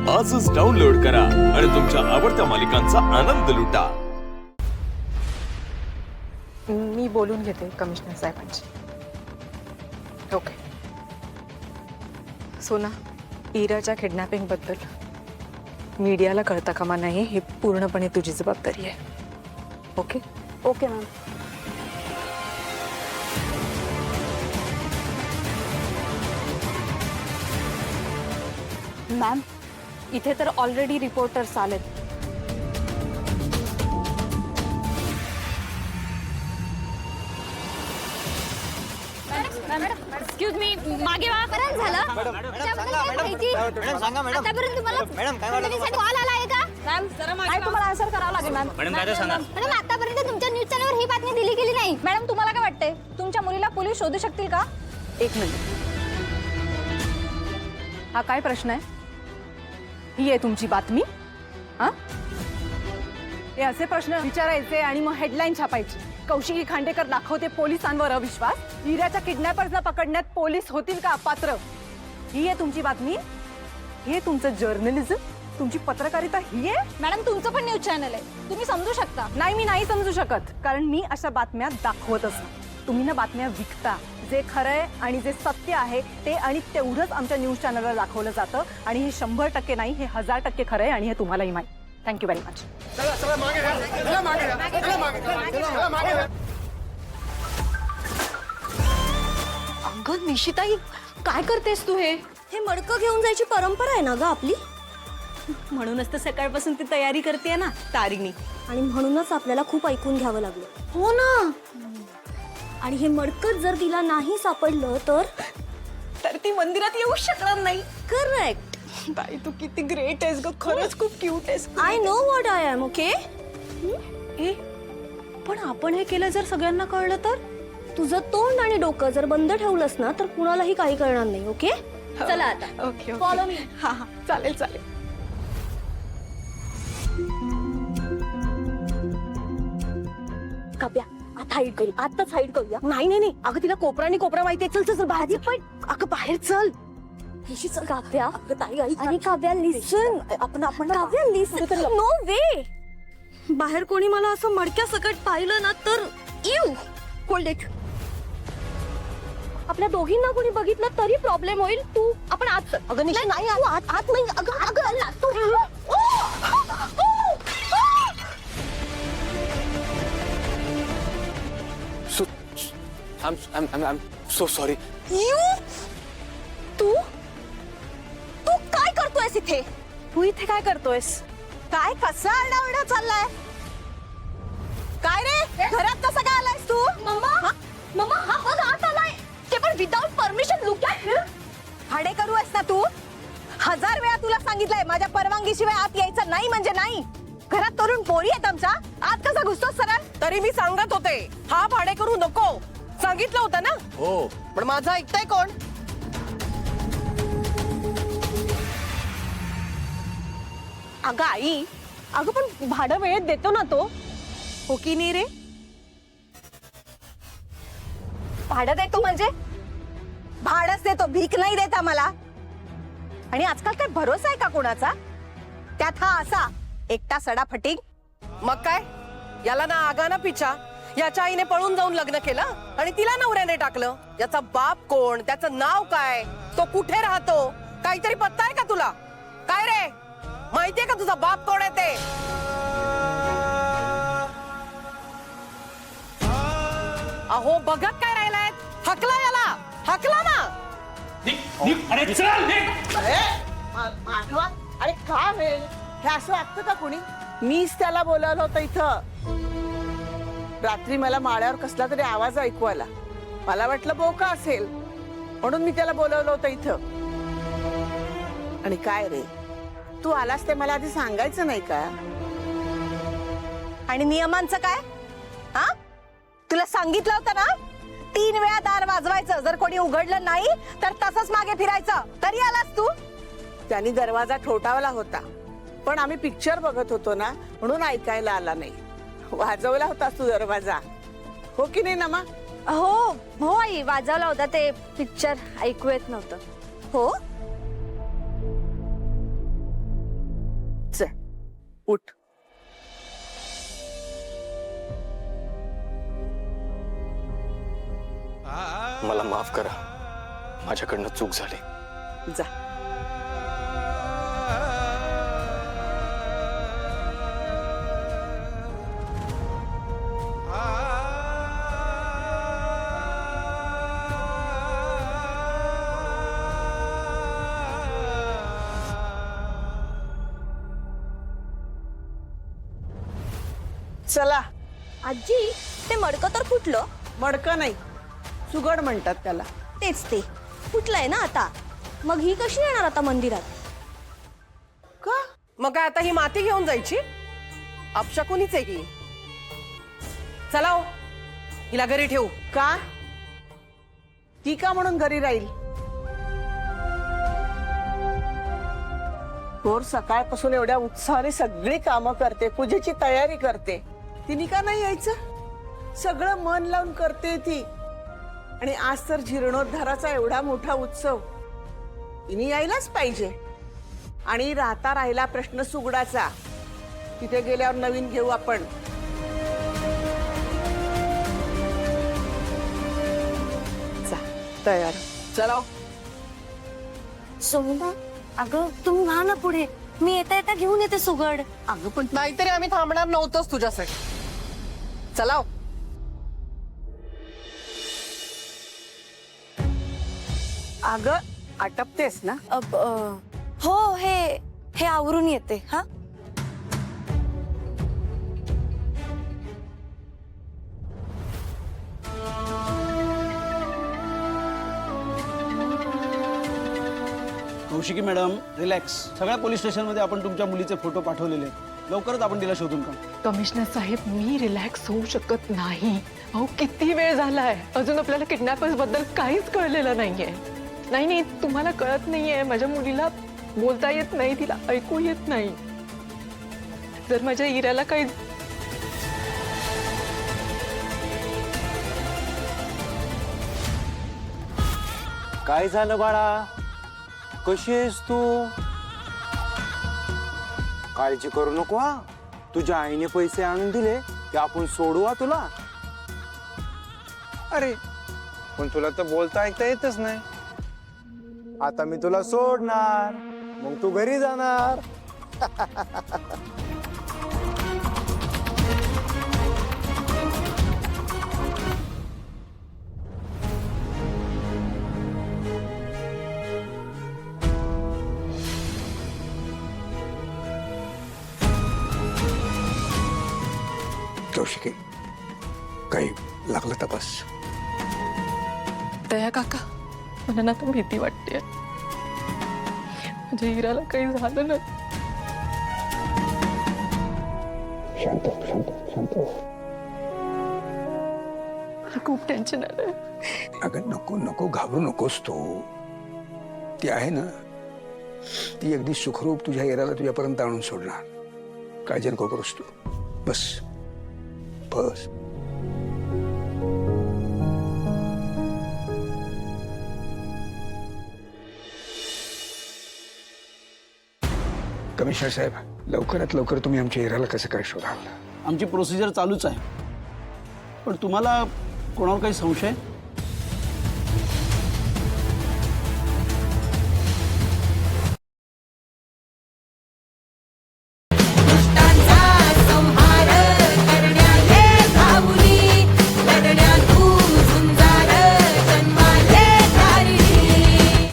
आजच डाउनलोड करा आणि तुमच्या आवडत्या मालिकांचा आनंद लुटा। मी बोलून घेते कमिशनर साहेबांची। ओके सोना, इराच्या किडनॅपिंग बद्दल मीडियाला कळता कामा नये, हे पूर्णपणे तुझी जबाबदारी आहे। Okay okay ma'am. मॅम, इथे तर ऑलरेडी रिपोर्टर्स आलेत। एक्सक्यूज मी, मागे वा। बरं झालं आतापर्यंत तुम्हाला कॉल आला आहे का? मॅम नाही, तुम्हाला आन्सर करावं लागेल मॅम। मॅडम आतापर्यंत तुमच्या न्यूज चॅनलवर ही बातमी दिली गेली नाही। मॅडम तुम्हाला काय वाटतंय, तुमच्या मुलीला पोलीस शोधू शकतील का? एक मिनिट, हा काय प्रश्न आहे? ही आहे तुमची बातमी? हा, हे असे प्रश्न विचारायचे आणि मग हेडलाईन छापायची। कौशिकी खांडेकर दाखवते पोलिसांवर अविश्वास, हिऱ्याच्या किडनॅपर्सला पकडण्यात पोलीस होतील का अपात्र? ही आहे तुमची बातमी? हे तुमचं जर्नलिझम, तुमची पत्रकारिता ही आहे? मॅडम तुमचं पण न्यूज चॅनल आहे, तुम्ही समजू शकता। नाही, मी नाही समजू शकत, कारण मी अशा बातम्या दाखवतच नाही। तुम्ही ना बातम्या विकता, जे खरंय आणि जे सत्य आहे ते आणि तेवढंच आमच्या न्यूज चॅनलवर दाखवलं जातं, आणि हे 100% नाही, हे 1000% खरंय, आणि हे तुम्हालाही माहिती। Thank you very much. अगं निशिताई, काय करतेस तू? हे मडकं घेऊन जायची परंपरा आहे ना ग आपली, म्हणूनच तर सकाळपासून ती तयारी करते ना तारिणी, आणि म्हणूनच आपल्याला खूप ऐकून घ्यावं लागलं। हो ना। आणि हे मडकं जर तिला नाही सापडलं तर ती मंदिरात येऊ शकणार नाही। करेक्ट। बाई तू किती ग्रेट आहेस ग, खरंच खूप क्यूट आहेस। I know what I am. Okay, पण आपण हे केलं जर सगळ्यांना कळलं तर? तुझं तोंड आणि डोकं जर बंद ठेवलंस ना तर कुणालाही काही कळणार नाही। ओके, चला आता ओके फॉलो मी। हा हा, चालेल चालेल। काप्या, आता हाईड करू, आताच हाईड करूया। नाही नाही नाही, अगं तिला कोपरा आणि कोपरा माहितीये। चल चल चल बाहेर, पण अगं बाहेर चल। चल काव्या, अगं ताई आई, आणि काव्या लिसन, आपण काव्या लिसन, नो वे। बाहेर कोणी मला असं मडक्या सकट पाहिलं ना तर यू होल्ड इट। आपल्या दोघींना कोणी बघितलं तरी प्रॉब्लेम होईल। तू आपण आत चल। अगं निशा नाही, आत नाही, अगं अगं तू I'm so sorry. तू काय करतोयस इथे? तू इथे काय करतोयस? काय कसा आरडाओरडा चाललाय? काय रे, घरात कसा काय आलायस तू? मम्मा, मम्मा हा बघ आत आलाय, ते पण विदाउट परमिशन। लुक ॲट हिम। भाडे करू आहेस ना तू? 1000 वेळा तुला सांगितलंय, माझ्या परवानगीशिवाय आत यायचं नाही म्हणजे नाही। घरात तरुण पोरी आहेत आमच्या, आत कसा घुसतोस सरळ? तरी मी सांगत होते हा भाडे करू नको, सांगितलं होतं ना। हो, पण माझं ऐकताय कोण? अगं आई, अगं पण भाडं वेळेत देतो ना तो, हो की नाही रे? भाडं देतो म्हणजे भाडंच देतो, भीक नाही देत आम्हाला। आणि आजकाल काय भरोसा आहे का कोणाचा? त्यात हा असा एकटा सडाफटिंग। मग काय, याला ना आगा ना पिछा, याच्या आईने पळून जाऊन लग्न केलं आणि तिला नवऱ्याने टाकलं। याचा बाप कोण, त्याचं नाव काय, तो कुठे राहतो, काहीतरी पत्ता आहे का तुला? काय रे, माहितीये का तुझा बाप कोण आहे ते? अहो बघत काय राहिलाय, हकला याला, हकला ना। अरे चल निघ। अरे का रे, हे असं वाटतं का कोणी? मीच त्याला बोलावलं होतं इथं। रात्री मला माळ्यावर कसला तरी आवाज ऐकू आला, मला वाटलं बोका असेल, म्हणून मी त्याला बोलावलं होतं इथं। आणि काय रे, तू आलास ते मला आधी सांगायचं नाही का? आणि नियमांचं काय? हा, तुला सांगितलं होतं ना, 3 वेळा दार वाजवायचं, जर कोणी उघडलं नाही तर तसंच मागे फिरायचं। तरी आलास तू? त्यांनी दरवाजा ठोठावला होता, पण आम्ही पिक्चर बघत होतो ना, म्हणून ऐकायला आला नाही। वाजवला होतास तू दरवाजा, हो की नाही नमा? हो हो आई, वाजवला होता, ते पिक्चर ऐकू येत नव्हतं। हो चल उठ. मला माफ करा, माझ्याकडनं चूक झाली. जा. चला. आजी ते मडकं तर फुटलं. मडकं नाही, सुगड म्हणतात त्याला. तेच ते फुटलंय ना आता. मग ही कशी येणार आता मंदिरात? का? मग काय आता ही माती घेऊन जायची? अपशकुनीच आहे की. चला हो, हिला घरी ठेवू. का? ती का म्हणून घरी राहील? थोर सकाळपासून एवढ्या उत्साहाने सगळी कामं करते, पूजेची तयारी करते. तिने का नाही यायचं? सगळं मन लावून करते ती. आणि आज तर जीर्णोद्धाराचा एवढा मोठा उत्सव, तिने यायलाच पाहिजे. आणि राहता राहिला प्रश्न सुगडाचा. तिथे गेल्यावर नवीन घेऊ आपण. जा तयार. चला. सोमदा अगं तुम्ही व्हा ना पुढे. मी येता येता घेऊन येते सुगड. अगं पण नाहीतरी आम्ही थांबणार नव्हतोच तुझ्यासाठी. चला. अगं आटपतेस ना? हो हे आवरून येते. हा कौशिकी मॅडम रिलॅक्स. सगळ्या पोलीस स्टेशनमध्ये आपण तुमच्या मुलीचे फोटो पाठवलेले आहेत. लवकरच आपण तिला शोधून काढू. कमिशनर साहेब, मी रिलॅक्स होऊ शकत नाही. अहो किती वेळ झालाय, अजून आपल्याला किडनॅपर्स बद्दल काहीच कळलेलं नाहीये. नाही, तुम्हाला कळत नाहीये, माझ्या मुलीला बोलता येत नाही, तिला ऐकू येत नाही. जर माझ्या इराला काही काय झालं बाळा? कशी आहेस तू? काळजी करू नको हा. तुझ्या आईने पैसे आणून दिले ते आपण सोडवा तुला. अरे पण तुला तर बोलता ऐकता येतच नाही. आता मी तुला सोडणार, मग तू घरी जाणार. कौशिकी, काही लागलं तपास. दया काका, मला ना तर भीती वाटते. माझ्या इराला काही झालं ना. शांत शांत शांत. मला खूप टेन्शन आलंय. अगं नको नको घाबरू नकोस तू. ती आहे ना, ती अगदी सुखरूप तुझ्या इराला तुझ्यापर्यंत आणून सोडणार. काळजी नको करूस तू. बस बस. कमिशनर साहेब, लवकरात लवकर तुम्ही आमच्या इराला कसं काय शोधाल? आमची प्रोसिजर चालूच आहे. पण तुम्हाला कोणावर काही संशय?